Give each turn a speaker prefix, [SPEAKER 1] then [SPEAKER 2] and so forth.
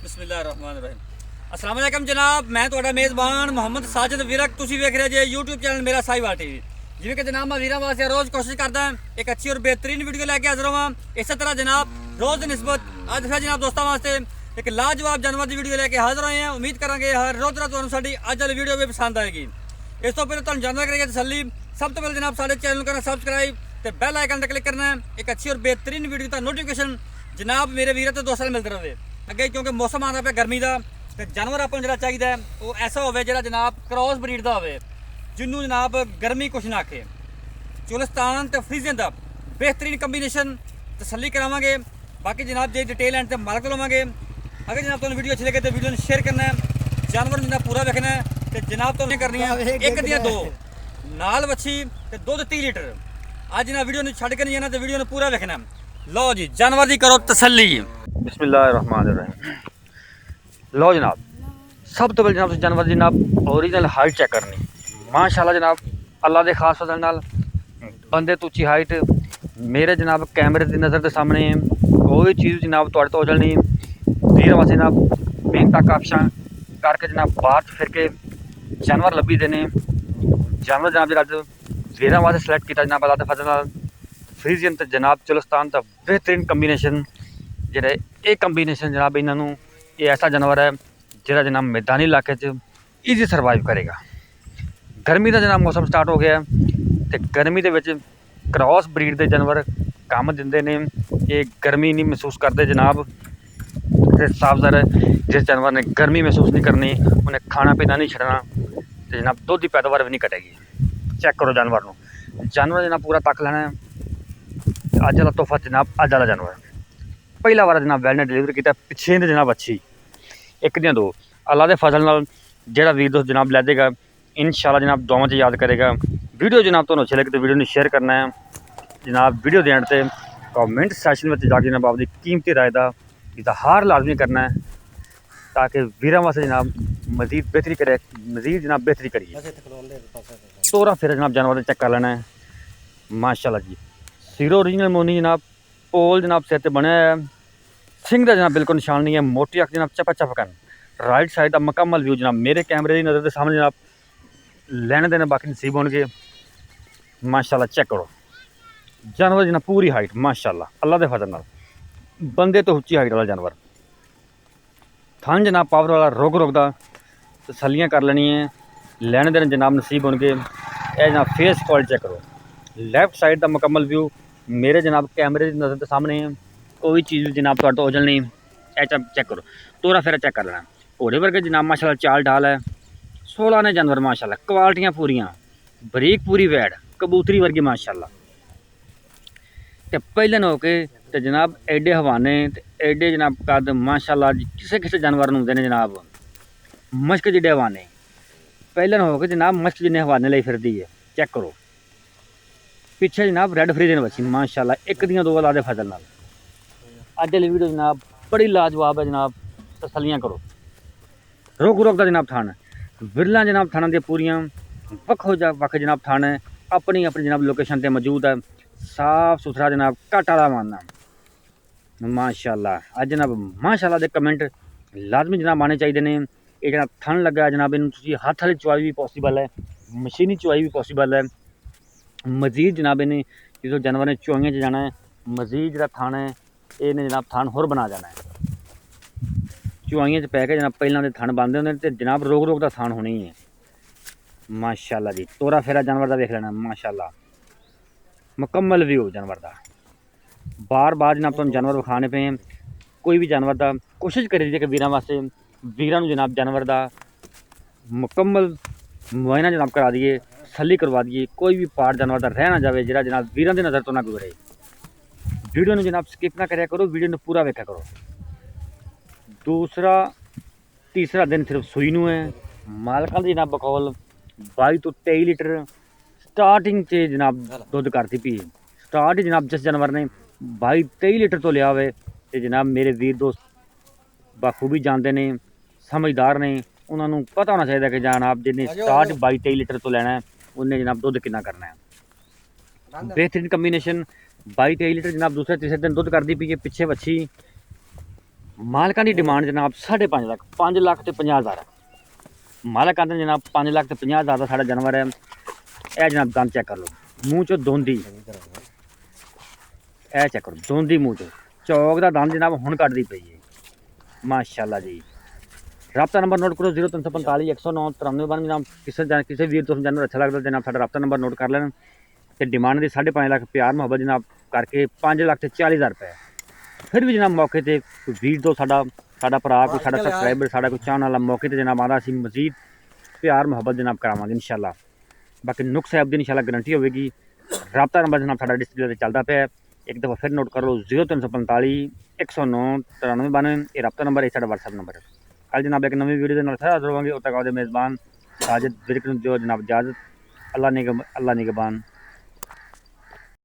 [SPEAKER 1] बिस्मिल्लाहिर्रहमानिर्रहीम। अस्सलाम वालेकुम जनाब, मैं ਤੁਹਾਡਾ ਮੇਜ਼ਬਾਨ ਮੁਹੰਮਦ ਸਾਜਿਦ ਵਿਰਕ। ਤੁਸੀਂ ਵੇਖ ਰਹੇ ਜੇ YouTube ਚੈਨਲ ਮੇਰਾ ਸਾਈਵਾਲ ਟੀਵੀ। ਜਿਵੇਂ ਕਿ ਜਨਾਬ ਮੈਂ ਵੀਰਾਂ ਵਾਸਤੇ ਰੋਜ਼ ਕੋਸ਼ਿਸ਼ ਕਰਦਾ ਇੱਕ ਅੱਛੀ ਔਰ ਬਿਹਤਰੀਨ ਵੀਡੀਓ ਲੈ ਕੇ ਹਾਜ਼ਰ ਹਾਂ। ਇਸੇ ਤਰ੍ਹਾਂ ਜਨਾਬ ਰੋਜ਼ ਦੀ ਨਿਸਬਤ ਅੱਜ ਫਿਰ ਜਨਾਬ ਦੋਸਤਾਂ ਵਾਸਤੇ ਇੱਕ ਲਾਜਵਾਬ ਜਾਨਵਰ ਦੀ ਵੀਡੀਓ ਲੈ ਕੇ ਹਾਜ਼ਰ ਹੋਏ ਹਾਂ। ਉਮੀਦ ਕਰਾਂਗੇ ਹਰ ਰੋਜ਼ ਤਰ੍ਹਾਂ ਤੁਹਾਨੂੰ ਸਾਡੀ ਅੱਜ ਵਾਲੀ ਵੀਡੀਓ ਵੀ ਪਸੰਦ ਆਏਗੀ। ਇਸ ਤੋਂ ਪਹਿਲਾਂ ਤੁਹਾਨੂੰ ਜਾਣਨਾ ਕਰੀਏ ਤਸੱਲੀ, ਸਭ ਤੋਂ ਪਹਿਲਾਂ ਜਨਾਬ ਸਾਡੇ ਚੈਨਲ ਨੂੰ ਕਰਨਾ ਸਬਸਕ੍ਰਾइब ਤੇ ਬੈਲ ਆਈਕਨ ਤੇ ਕਲਿੱਕ ਕਰਨਾ ਹੈ। ਇੱਕ ਅੱਛੀ ਔਰ ਬਿਹਤਰੀਨ ਵੀਡੀਓ ਦਾ ਨੋਟੀਫਿਕੇਸ਼ਨ ਜਨਾਬ ਮੇਰੇ ਵੀਰਾਂ ਤੇ ਦੋਸਤਾਂ ਨੂੰ ਮਿਲਦਾ ਰਹੇ ਅੱਗੇ, ਕਿਉਂਕਿ ਮੌਸਮ ਆਉਂਦਾ ਪਿਆ ਗਰਮੀ ਦਾ ਤੇ ਜਾਨਵਰ ਆਪਾਂ ਨੂੰ ਜਿਹੜਾ ਚਾਹੀਦਾ ਉਹ ਐਸਾ ਹੋਵੇ ਜਿਹੜਾ ਜਨਾਬ ਕ੍ਰੋਸ ਬਰੀਡ ਦਾ ਹੋਵੇ, ਜਿਹਨੂੰ ਜਨਾਬ ਗਰਮੀ ਕੁਛ ਨਾ ਆਖੇ। ਚੁਲਿਸਤਾਨ ਤੇ ਫਰੀਜ਼ਨ ਦਾ ਬਿਹਤਰੀਨ ਕੰਬੀਨੇਸ਼ਨ ਤਸੱਲੀ ਕਰਾਵਾਂਗੇ। ਬਾਕੀ ਜਨਾਬ ਜੇ ਡਿਟੇਲ ਐਂਡ ਤੇ ਮਾਲਕ ਤੋਂ ਲਵਾਂਗੇ। ਅਗਰ ਜਨਾਬ ਤੁਹਾਨੂੰ ਵੀਡੀਓ ਅੱਛੀ ਲੱਗੇ ਤਾਂ ਵੀਡੀਓ ਨੂੰ ਸ਼ੇਅਰ ਕਰਨਾ ਹੈ, ਜਾਨਵਰ ਨੂੰ ਜਨਾਬ ਪੂਰਾ ਵੇਖਣਾ ਹੈ ਤੇ ਜਨਾਬ ਤੁਹਾਨੂੰ ਕਰਨੀ ਹੈ ਇੱਕ ਦੀਆਂ ਦੋ ਨਾਲ ਵੱਛੀ ਤੇ ਦੁੱਧ 30 ਲੀਟਰ। ਅੱਜ ਨਾ ਵੀਡੀਓ ਨੂੰ ਛੱਡ ਕੇ ਨਹੀਂ ਜਾਣਾ ਤੇ ਵੀਡੀਓ ਨੂੰ ਪੂਰਾ ਵੇਖਣਾ। ਲਓ ਜੀ ਜਾਨਵਰ ਦੀ ਕਰੋ ਤਸੱਲੀ।
[SPEAKER 2] बिस्मिल्लाहिर्रहमानिर्रहीम। लो जनाब, सब तो पहले जनाब जानवर जनाब ओरिजिनल हाइट चेक करनी। माशाल्लाह जनाब अल्लाह के खास फजल नाल बंदे तो उच्ची हाइट मेरे जनाब कैमरे की नज़र के सामने कोई चीज़ जनाब तुहाडे तो ओझल नहीं। वीर वास्ते जनाब मेहनत काबशा करके जनाब बाहर फिर के जानवर लभी देने। जानवर जनाब जो वीर वास्ते सिलेक्ट किया जनाब अल्लाह के फजल नाल फ्रीजियन ते जनाब चुलिस्तान का बेहतरीन कंबीनेशन ਜਿਹੜਾ ਇਹ ਕੰਬੀਨੇਸ਼ਨ ਜਨਾਬ ਇਹਨਾਂ ਨੂੰ ਇਹ ਐਸਾ ਜਾਨਵਰ ਹੈ ਜਿਹੜਾ ਜਨਾਬ ਮੈਦਾਨੀ ਇਲਾਕੇ 'ਚ ਈਜ਼ੀ ਸਰਵਾਈਵ ਕਰੇਗਾ। ਗਰਮੀ ਦਾ ਜਨਾਬ ਮੌਸਮ ਸਟਾਰਟ ਹੋ ਗਿਆ ਤੇ ਗਰਮੀ ਦੇ ਵਿੱਚ ਕ੍ਰਾਸ ਬਰੀਡ ਦੇ ਜਾਨਵਰ ਕੰਮ ਦਿੰਦੇ ਨੇ। ਇਹ ਗਰਮੀ ਨਹੀਂ ਮਹਿਸੂਸ ਕਰਦੇ ਜਨਾਬ ਤੇ ਸਾਫ ਜ਼ਾਹਰ ਜਿਸ ਜਾਨਵਰ ਨੇ ਗਰਮੀ ਮਹਿਸੂਸ ਨਹੀਂ ਕਰਨੀ ਉਹਨੇ ਖਾਣਾ ਪੀਣਾ ਨਹੀਂ ਛੱਡਣਾ ਤੇ ਜਨਾਬ ਦੁੱਧ ਦੀ ਪੈਦਾਵਾਰ ਵੀ ਨਹੀਂ ਘਟੇਗੀ। ਚੈੱਕ ਕਰੋ ਜਾਨਵਰ ਨੂੰ, ਜਾਨਵਰ ਜਨਾਬ ਪੂਰਾ ਤੱਕ ਲੈਣਾ ਹੈ। ਅੱਜ ਵਾਲਾ ਤੋਹਫਾ ਜਨਾਬ ਅੱਜ ਵਾਲਾ ਜਾਨਵਰ ਪਹਿਲਾ ਵਾਰ जनाब वैल ने डिलीवर किया पिछे ने जनाब अच्छी एक दिन दो अल्लाह के फजल नाल जेड़ा वीर दोस्त जनाब लै देगा इंशाल्लाह जनाब दुआवां च याद करेगा। वीडियो जनाब तुहानूं अच्छी लगे तो वीडियो नूं शेयर करना है जनाब। वीडियो के एंड ते कमेंट सैशन में जाके जनाब आपकी कीमती राय का इजहार लाजमी करना है ताकि वीरां वास्ते जनाब मजीद बेहतरी करे, मजीद जनाब बेहतरी करिए। तोरा फिर जनाब जानवर चेक कर लेना है। माशाल्लाह जी सीरो ओरिजिनल मोनी जनाब पोल जनाब सिर ते बनया है। सिंह का जनाब बिल्कुल निशान नहीं है। मोटी अख जनाब चपा चपकन राइट साइड का मुकम्मल व्यू जनाब मेरे कैमरे की नज़र के सामने जनाब लेने देने बाकी नसीब होंगे। माशाल्लाह चेक करो जानवर जनाब पूरी हाइट माशाल्लाह अल्लाह के फजल नाल बंदे तो उच्ची हाइट वाला जानवर। थन जनाब पावर वाला रुक रुकदा तसलियाँ कर लेनी है, लेने देने जनाब नसीब होंगे। यह जनाब फेस क्वालिटी चेक करो, लैफ्ट साइड का मुकम्मल व्यू मेरे जनाब कैमरे की नज़र के सामने कोई चीज़ जनाब तो ओझल नहीं। चेक करो तोरा फेरा चेक कर लेना। घोड़े वर्गे जनाब माशाल्लाह चाल ढाल है। 16 ने जानवर माशाल्लाह क्वालिटियाँ पूरियाँ बरीक पूरी वैड कबूतरी वर्गी माशाल्लाह। तो पहले हो के तो जनाब एडे हवाने एडे जनाब कद माशाल्लाह किसे किसे जानवर होंगे ने जनाब मश्क जिडे हवाने पहले हो के जनाब मश्क जिन्ने हवाने लाई फिरदी है। चेक करो पिछे जनाब रेड फ्रीजन बची माशाल्लाह एक दियाँ दो अल्लाह दे फजल नाल। अज वाली वीडियो जनाब बड़ी लाजवाब है जनाब तसलियाँ करो। रुक रुक का जनाब थान विरला जनाब थाना दी पूरियां वक्खो वक्ख जनाब थान है अपनी अपनी जनाब लोकेशन ते मौजूद है। साफ सुथरा जनाब घट वाला मानना माशाल्लाह। अज जनाब माशाल्लाह दे कमेंट लाजमी जनाब आने चाहिए ने। ये जनाब थन लगा जनाब इन हथ वाली चुवाई भी पॉसीबल है, मशीनी चुवाई भी पॉसीबल है। मजीद जनाब इन्हें जो जानवर ने चुआइयां च जाना है मजीद जो थान है इन्हें जनाब थान होर बना जाना है। चुआइयां च पै के जनाब पहलों के थान बनते होंगे तो जनाब रोक रोक का थान होनी है माशाल्लाह जी। तोरा फेरा जानवर का देख लेना माशाल्लाह मुकम्मल व्यू जानवर का। बार बार जनाब तुम जानवर विखाने पे कोई भी जानवर का कोशिश करी कि वीरां वास्ते वीरां नूं जनाब जानवर का मुकम्मल मुआयना जनाब करा दिए, तसल्ली करवा दिए। कोई भी पार्ट जानवर का रह ना जाए जरा जनाब वीरां की नज़र तो ना गुजरे। वीडियो में जनाब स्किप ना कराया करो, वीडियो में पूरा वेखा करो। दूसरा तीसरा दिन सिर्फ सूई नूं है। मालकां दी जनाब बकौल 22 तो 23 लीटर स्टार्टिंग से जनाब दुध करती पी। स्टार्ट ही जनाब जिस जानवर ने 22-23 लीटर तो लिया हुए तो जनाब मेरे वीर दोस्त बखूबी जानते ने, समझदार ने, उन्होंने पता होना चाहिए कि जनाब जिन्हें स्टार्ट 22-23 लीटर तो लेना है उन्हें जनाब दुध कितना करना है। बेहतरीन कंबीनेशन 22-23 लीटर जनाब दूसरे तीसरे दिन दुध कर दी पी। पिछे बच्ची ਮਾਲਕਾਂ ਦੀ ਡਿਮਾਂਡ ਜਨਾਬ 5.5 ਲੱਖ 5 ਲੱਖ ਤੇ 50,000 ਹੈ। ਮਾਲਕ ਕਹਿੰਦੇ ਜਨਾਬ 5 ਲੱਖ ਤੇ 50,000 ਦਾ ਸਾਡਾ ਜਾਨਵਰ ਹੈ। ਇਹ ਜਨਾਬ ਦੰਦ ਚੈੱਕ ਕਰ ਲਓ, ਮੂੰਹ ਚੋਂ ਦੋਂਦੀ, ਇਹ ਚੈੱਕ ਕਰੋ ਦੋਂਦੀ ਮੂੰਹ ਚੋਂ, ਚੌਕ ਦਾ ਦੰਦ ਜਨਾਬ ਹੁਣ ਕੱਢਦੀ ਪਈ ਹੈ ਮਾਸ਼ਾਅੱਲਾ ਜੀ। ਰਾਬਤਾ ਨੰਬਰ ਨੋਟ ਕਰੋ 0345 109 9392 ਜਨਾਬ। ਕਿਸੇ ਵੀਰ ਤੋਂ ਜਾਨਵਰ ਅੱਛਾ ਲੱਗਦਾ ਜਨਾਬ ਸਾਡਾ ਰਾਬਤਾ ਨੰਬਰ ਨੋਟ ਕਰ ਲੈਣ ਤੇ ਡਿਮਾਂਡ ਦੀ 5.5 ਲੱਖ ਪਿਆਰ ਮੁਹੱਬਤ ਜਨਾਬ ਕਰਕੇ 5 ਲੱਖ ਤੇ 40,000 ਰੁਪਏ। ਫਿਰ ਵੀ ਜਨਾਬ ਮੌਕੇ ਤੇ ਕੋਈ ਵੀਰ ਤੋਂ ਸਾਡਾ ਭਰਾ ਕੋਈ ਸਾਡਾ ਸਬਸਕ੍ਰਾਈਬਰ ਸਾਡਾ ਕੋਈ ਚਾਹਣ ਵਾਲਾ ਮੌਕੇ ਤੇ ਜਨਾਬ ਆਉਂਦਾ ਅਸੀਂ ਮਜ਼ੀਦ ਪਿਆਰ ਮੁਹੱਬਤ ਜਨਾਬ ਕਰਾਵਾਂਗੇ ਇੰਸ਼ਾਅੱਲਾ। ਬਾਕੀ ਨੁਕਸ ਸਾਹਿਬ ਦੀ ਇੰਸ਼ਾਅੱਲਾ ਗਰੰਟੀ ਹੋਵੇਗੀ। ਰਾਬਤਾ ਨੰਬਰ ਜਨਾਬ ਸਾਡਾ ਡਿਸਪਲੇ ਤੇ ਚੱਲਦਾ ਪਿਆ, ਇੱਕ ਦਫਾ ਫਿਰ ਨੋਟ ਕਰ ਲਓ 0345 109 9392 ਇਹ ਰਾਬਤਾ ਨੰਬਰ ਹੈ, ਸਾਡਾ WhatsApp ਨੰਬਰ ਹੈ। ਕੱਲ ਜਨਾਬ ਇੱਕ ਨਵੀਂ ਵੀਡੀਓ ਦੇ ਨਾਲ ਫਿਰ ਹਾਜ਼ਰ ਹੋਵਾਂਗੇ। ਉਦੋਂ ਤੱਕ ਉਹਦੇ ਮੇਜ਼ਬਾਨ ਸਾਜਿਦ ਵਿਰਕ ਨੂੰ ਦਿਓ ਜਨਾਬ ਇਜਾਜ਼ਤ। ਅੱਲਾ ਨਿਗਹਬਾਨ।